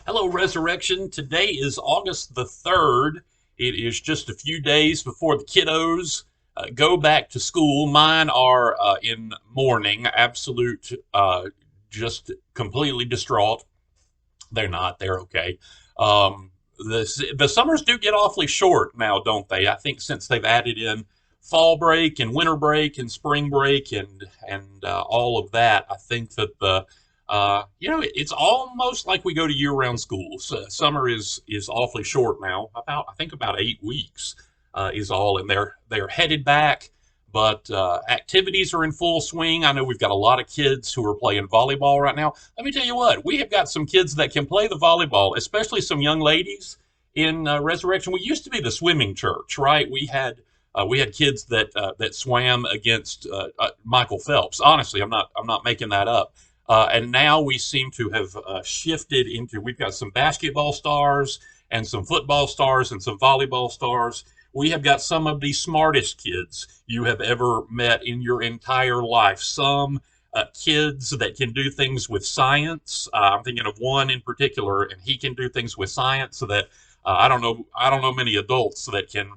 Hello, Resurrection. Today is August the 3rd. It is just a few days before the kiddos go back to school. Mine are in mourning, absolute, just completely distraught. They're not, they're okay. The summers do get awfully short now, don't they? I think since they've added in fall break and winter break and spring break and all of that, I think that it's almost like we go to year-round school. So summer is awfully short now. I think about 8 weeks is all, and they're headed back. But activities are in full swing. I know we've got a lot of kids who are playing volleyball right now. Let me tell you what, we have got some kids that can play the volleyball, especially some young ladies in Resurrection. We used to be the swimming church, right? We had kids that swam against Michael Phelps. Honestly, I'm not making that up. And now we seem to have shifted into, we've got some basketball stars and some football stars and some volleyball stars. We have got some of the smartest kids you have ever met in your entire life. Some kids that can do things with science. I'm thinking of one in particular, and he can do things with science so that I don't know many adults that can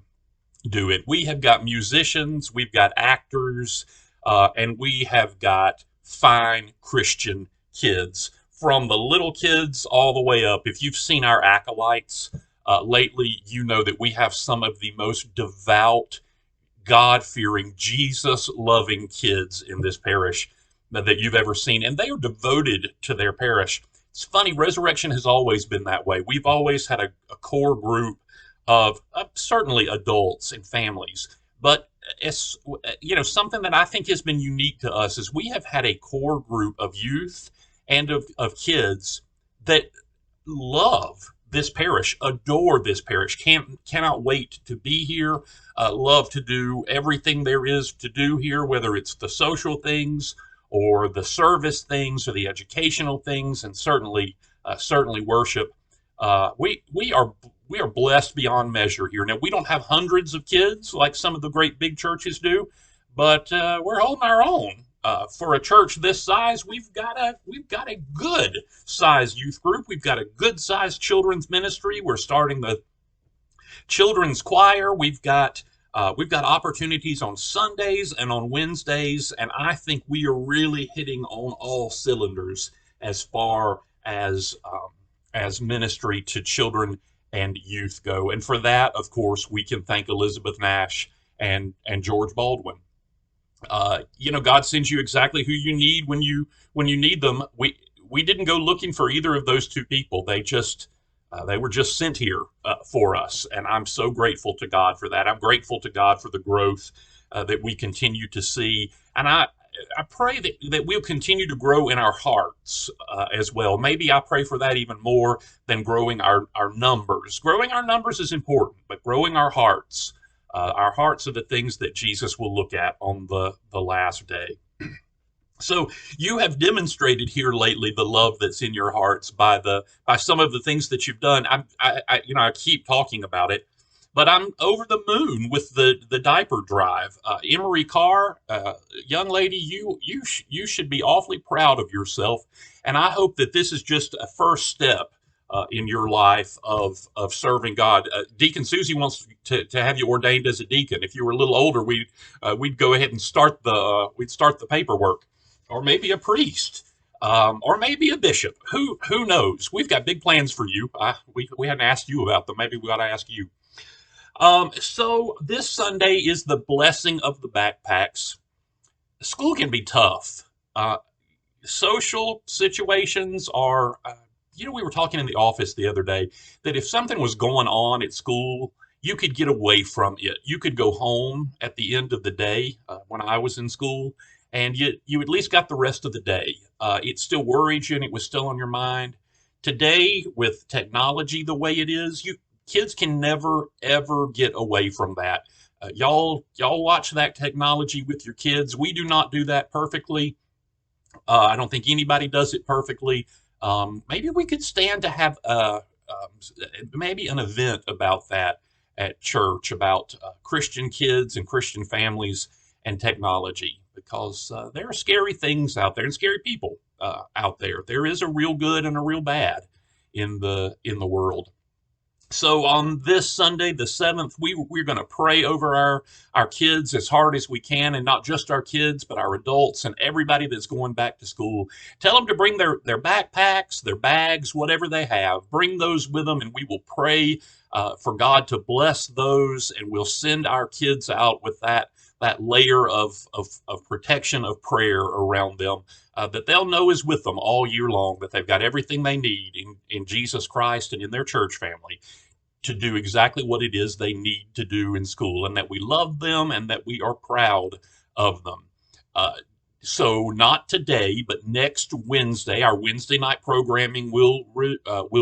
do it. We have got musicians, we've got actors, and we have got fine Christian kids, from the little kids all the way up. If you've seen our acolytes lately, you know that we have some of the most devout, God fearing, Jesus loving kids in this parish that you've ever seen, and they are devoted to their parish. It's funny, Resurrection has always been that way. We've always had a core group of certainly adults and families, but it's something that I think has been unique to us is we have had a core group of youth and of kids that love this parish, adore this parish, cannot wait to be here, love to do everything there is to do here, whether it's the social things or the service things or the educational things, and certainly worship. We are blessed beyond measure here. Now we don't have hundreds of kids like some of the great big churches do, but we're holding our own. For a church this size, we've got a good size youth group. We've got a good sized children's ministry. We're starting the children's choir. We've got opportunities on Sundays and on Wednesdays, and I think we are really hitting on all cylinders as far as ministry to children and youth go. And for that, of course, we can thank Elizabeth Nash and George Baldwin. God sends you exactly who you need when you need them. We didn't go looking for either of those two people. They were just sent here for us, and I'm so grateful to God for that. I'm grateful to God for the growth that we continue to see, and I pray that we'll continue to grow in our hearts as well. Maybe I pray for that even more than growing our numbers. Growing our numbers is important, but growing our hearts are the things that Jesus will look at on the last day. So you have demonstrated here lately the love that's in your hearts by some of the things that you've done. I keep talking about it, but I'm over the moon with the diaper drive. Emery Carr, young lady, you should be awfully proud of yourself, and I hope that this is just a first step. In your life of serving God, Deacon Susie wants to have you ordained as a deacon. If you were a little older, we'd go ahead and we'd start the paperwork, or maybe a priest, or maybe a bishop. Who knows? We've got big plans for you. We hadn't asked you about them. Maybe we ought to ask you. So this Sunday is the blessing of the backpacks. School can be tough. Social situations are. We were talking in the office the other day that if something was going on at school, you could get away from it. You could go home at the end of the day when I was in school, and you at least got the rest of the day. It still worried you, and it was still on your mind. Today, with technology the way it is, you kids can never ever get away from that. Y'all watch that technology with your kids. We do not do that perfectly. I don't think anybody does it perfectly. Maybe we could stand to have maybe an event about that at church, about Christian kids and Christian families and technology, because there are scary things out there and scary people out there. There is a real good and a real bad. in the world. So on this Sunday, the 7th, we're going to pray over our kids as hard as we can, and not just our kids, but our adults and everybody that's going back to school. Tell them to bring their backpacks, their bags, whatever they have. Bring those with them, and we will pray for God to bless those, and we'll send our kids out with that layer of protection, of prayer around them, that they'll know is with them all year long, that they've got everything they need in Jesus Christ and in their church family to do exactly what it is they need to do in school, and that we love them and that we are proud of them. So not today, but next Wednesday, our Wednesday night programming will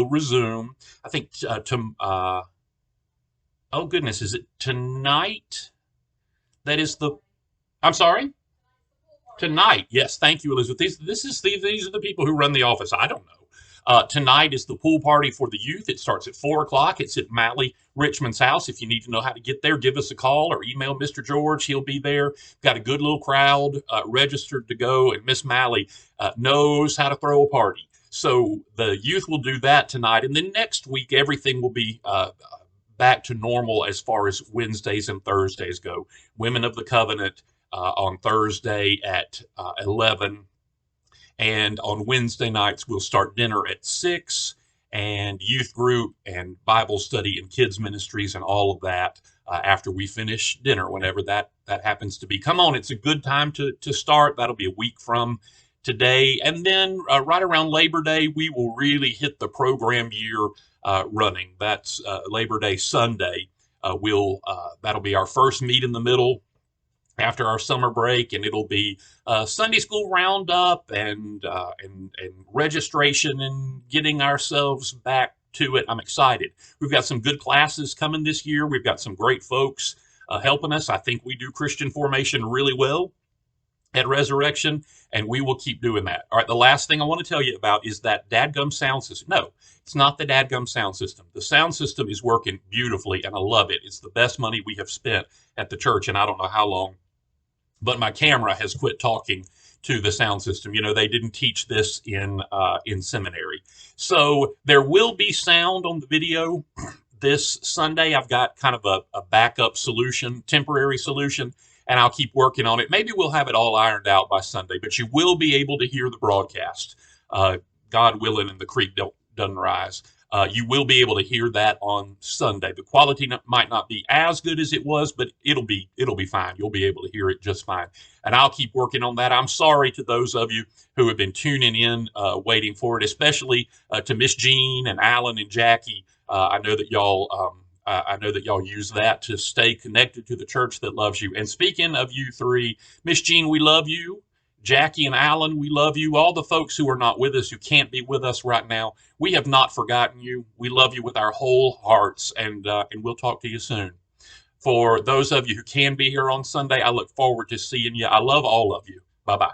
resume. I think oh goodness, is it tonight? That is I'm sorry? Tonight. Yes, thank you, Elizabeth. These are the people who run the office. I don't know. Tonight is the pool party for the youth. It starts at 4 o'clock. It's at Mally Richmond's house. If you need to know how to get there, give us a call or email Mr. George. He'll be there. Got a good little crowd registered to go, and Miss Mally knows how to throw a party. So the youth will do that tonight, and then next week everything will be back to normal as far as Wednesdays and Thursdays go. Women of the Covenant on Thursday at 11. And on Wednesday nights, we'll start dinner at 6, and youth group and Bible study and kids ministries and all of that after we finish dinner, whenever that happens to be. Come on, it's a good time to start. That'll be a week from today. And then right around Labor Day, we will really hit the program year running. That's Labor Day Sunday. That'll be our first meet in the middle after our summer break, and it'll be Sunday school roundup and registration and getting ourselves back to it. I'm excited. We've got some good classes coming this year. We've got some great folks helping us. I think we do Christian formation really well at Resurrection, and we will keep doing that. All right, the last thing I want to tell you about is that dadgum sound system. No, it's not the dadgum sound system. The sound system is working beautifully, and I love it. It's the best money we have spent at the church, and I don't know how long. But my camera has quit talking to the sound system. You know, they didn't teach this in seminary. So there will be sound on the video this Sunday. I've got kind of a backup solution, temporary solution, and I'll keep working on it. Maybe we'll have it all ironed out by Sunday, but you will be able to hear the broadcast, God willing, and the creek doesn't rise. You will be able to hear that on Sunday. The quality might not be as good as it was, but it'll be fine. You'll be able to hear it just fine. And I'll keep working on that. I'm sorry to those of you who have been tuning in, waiting for it, especially to Miss Jean and Alan and Jackie. I know that y'all use that to stay connected to the church that loves you. And speaking of you three, Miss Jean, we love you. Jackie and Alan, we love you. All the folks who are not with us, who can't be with us right now, we have not forgotten you. We love you with our whole hearts, and we'll talk to you soon. For those of you who can be here on Sunday, I look forward to seeing you. I love all of you. Bye-bye.